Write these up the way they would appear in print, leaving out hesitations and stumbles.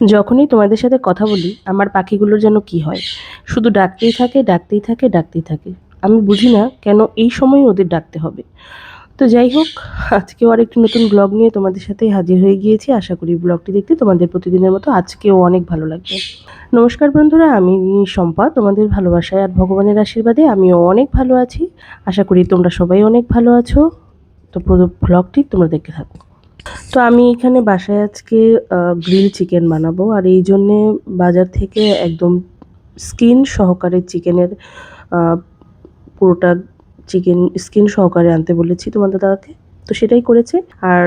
যখনই তোমাদের সাথে কথা বলি আমার পাখিগুলোর যেন কি হয়, শুধু ডাকতেই থাকে ডাকতেই থাকে ডাকতেই থাকে। আমি বুঝি না কেন এই সময় ওদের ডাকতে হবে। তো যাই হোক, আজকেও আরেকটি নতুন ব্লগ নিয়ে তোমাদের সাথে হাজির হয়ে গিয়েছি। আশা করি ব্লগটি দেখতে তোমাদের প্রতিদিনের মতো আজকেও অনেক ভালো লাগবে। নমস্কার বন্ধুরা, আমি শম্পা। তোমাদের ভালোবাসায় আর ভগবানের আশীর্বাদে আমিও অনেক ভালো আছি। আশা করি তোমরা সবাই অনেক ভালো আছো। তো পুরো ব্লগটি তোমরা দেখতে থাকো। তো আমি এখানে বাসায় আজকে গ্রিল চিকেন বানাবো, আর এই জন্যে বাজার থেকে একদম স্কিন সহকারে চিকেনের পুরোটা চিকেন স্কিন সহকারে আনতে বলেছি তোমাদের দাদাকে। তো সেটাই করেছে, আর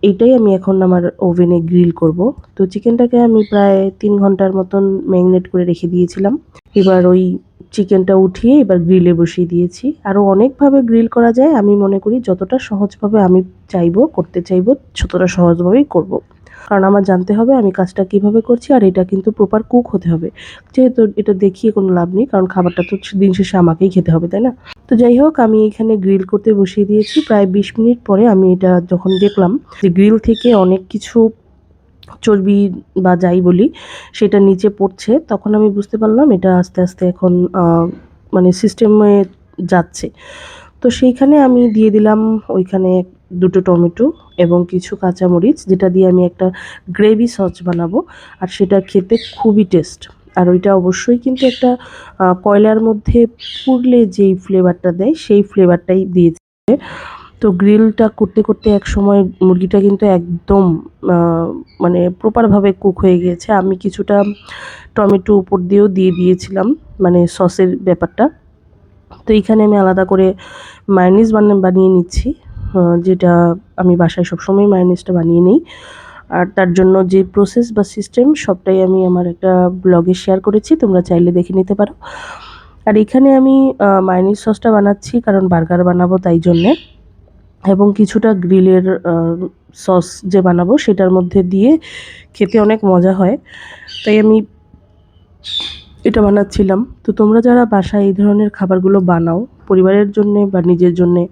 এইটাই আমি এখন আমার ওভেনে গ্রিল করব। তো চিকেনটাকে আমি প্রায় 3 ঘন্টার মতন ম্যারিনেট করে রেখে দিয়েছিলাম। এবার ওই চিকেনটা উঠিয়ে এবার গ্রিলে বসিয়ে দিয়েছি। আরও অনেকভাবে গ্রিল করা যায়, আমি মনে করি যতটা সহজভাবে আমি করতে চাইবো ততটা সহজভাবেই করব। কারণ আমার জানতে হবে আমি কাজটা কিভাবে করছি, আর এটা কিন্তু প্রপার কুক হতে হবে। যেহেতু এটা দেখিয়ে কোনো লাভ নেই, কারণ খাবারটা তো দিন শেষে আমাকেই খেতে হবে, তাই না? তো যাই হোক, আমি এখানে গ্রিল করতে বসিয়ে দিয়েছি। প্রায় 20 মিনিট পরে আমি এটা যখন দেখলাম যে গ্রিল থেকে অনেক কিছু চর্বি বা যাই বলি সেটা নিচে পড়ছে, তখন আমি বুঝতে পারলাম এটা আস্তে আস্তে এখন মানে সিস্টেমে যাচ্ছে। তো সেইখানে আমি দিয়ে দিলাম ওইখানে 2টো টমেটো এবং কিছু কাঁচামরিচ, যেটা দিয়ে আমি একটা গ্রেভি সস বানাবো। আর সেটা খেতে খুবই টেস্ট। আর ওইটা অবশ্যই কিন্তু একটা কয়লার মধ্যে পুড়লে যেই ফ্লেভারটা দেয় সেই ফ্লেভারটাই দিয়েছে। তো গ্রিলটা করতে করতে এক সময় মুরগিটা কিন্তু একদম মানে প্রপারভাবে কুক হয়ে গিয়েছে। আমি কিছুটা টমেটো উপর দিয়েও দিয়ে দিয়েছিলাম, মানে সসের ব্যাপারটা। তো এইখানে আমি আলাদা করে মায়োনিজ বানিয়ে নিচ্ছি, যেটা আমি বাসায় সবসময় মায়োনিজটা বানিয়ে নিই। আর তার জন্য যে প্রসেস বা সিস্টেম সবটাই আমি আমার একটা ব্লগে শেয়ার করেছি, তোমরা চাইলে দেখে নিতে পারো। আর এখানে আমি মায়োনিজ সসটা বানাচ্ছি কারণ বার্গার বানাবো তাই জন্যে, এবং কিছুটা গ্রিলের সস যে বানাবো সেটার মধ্যে দিয়ে খেতে অনেক মজা হয়, তাই আমি এটা বানাচ্ছিলাম। তো তোমরা যারা বাসায় এই ধরনের খাবারগুলো বানাও পরিবারের জন্যে বা নিজের জন্যে,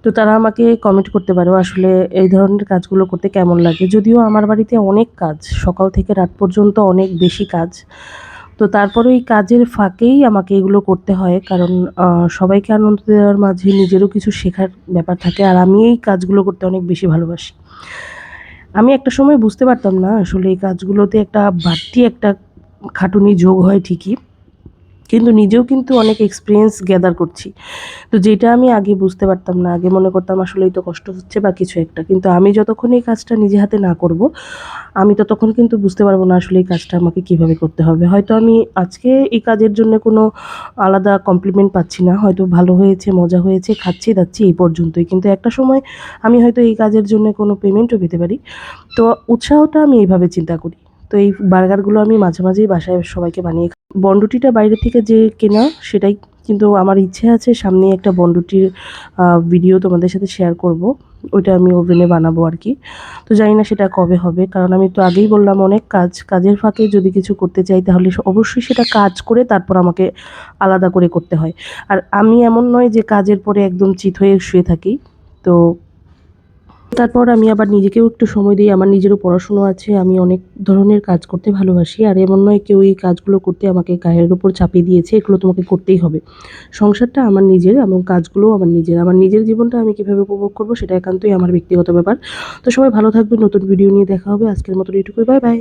তো তারা আমাকে কমেন্ট করতে পারো আসলে এই ধরনের কাজগুলো করতে কেমন লাগে। যদিও আমার বাড়িতে অনেক কাজ, সকাল থেকে রাত পর্যন্ত অনেক বেশি কাজ। তো তারপরে এই কাজের ফাঁকেই আমাকে এগুলো করতে হয়, কারণ সবাইকে আনন্দ দেওয়ার মাঝে নিজেরও কিছু শেখার ব্যাপার থাকে। আর আমি এই কাজগুলো করতে অনেক বেশি ভালোবাসি। আমি একটা সময় বুঝতে পারতাম না আসলে এই কাজগুলোতে একটা বাড়তি একটা খাটুনি যোগ হয় ঠিকই, কিন্তু নিজেও কিন্তু অনেক এক্সপিরিয়েন্স গ্যাদার করছি। তো যেটা আমি আগে বুঝতে পারতাম না, আগে মনে করতাম আসলেই তো কষ্ট হচ্ছে বা কিছু একটা, কিন্তু আমি যতক্ষণ এই কাজটা নিজে হাতে না করব আমি ততক্ষণ কিন্তু বুঝতে পারবো না আসলে এই কাজটা আমাকে কিভাবে করতে হবে। হয়তো আমি আজকে এই কাজের জন্য কোনো আলাদা কমপ্লিমেন্ট পাচ্ছি না, হয়তো ভালো হয়েছে, মজা হয়েছে, খাচ্ছি দাচ্ছি এই পর্যন্তই, কিন্তু একটা সময় আমি হয়তো এই কাজের জন্য কোনো পেমেন্টও পেতে পারি। তো উৎসাহটা আমি এইভাবে চিন্তা করি। তো এই বার্গারগুলো আমি মাঝে মাঝেই বাসায় সবাইকে বানিয়ে বনরুটিটা বাইরে থেকে যে কেনা সেটাই, কিন্তু আমার ইচ্ছে আছে সামনে একটা বনরুটির ভিডিও তোমাদের সাথে শেয়ার করব। ওইটা আমি ওভেনে বানাবো আর কি। তো জানি না সেটা কবে হবে, কারণ আমি তো আগেই বললাম অনেক কাজের ফাঁকে যদি কিছু করতে চাই তাহলে অবশ্যই সেটা কাজ করে তারপর আমাকে আলাদা করে করতে হয়। আর আমি এমন নয় যে কাজের পরে একদম চিত হয়ে শুয়ে থাকি। তো তারপর আমি আবার নিজেকেও একটু সময় দিই, আমার নিজেরও পড়াশুনো আছে, আমি অনেক ধরনের কাজ করতে ভালোবাসি। আর এমন নয় কেউ এই কাজগুলো করতে আমাকে গায়ের উপর চাপিয়ে দিয়েছে এগুলো তোমাকে করতেই হবে। সংসারটা আমার নিজের এবং কাজগুলোও আমার নিজের। আমার নিজের জীবনটা আমি কীভাবে উপভোগ করবো সেটা একান্তই আমার ব্যক্তিগত ব্যাপার। তো সবাই ভালো থাকবে, নতুন ভিডিও নিয়ে দেখা হবে। আজকের মতো এইটুকুই, বাই বাই।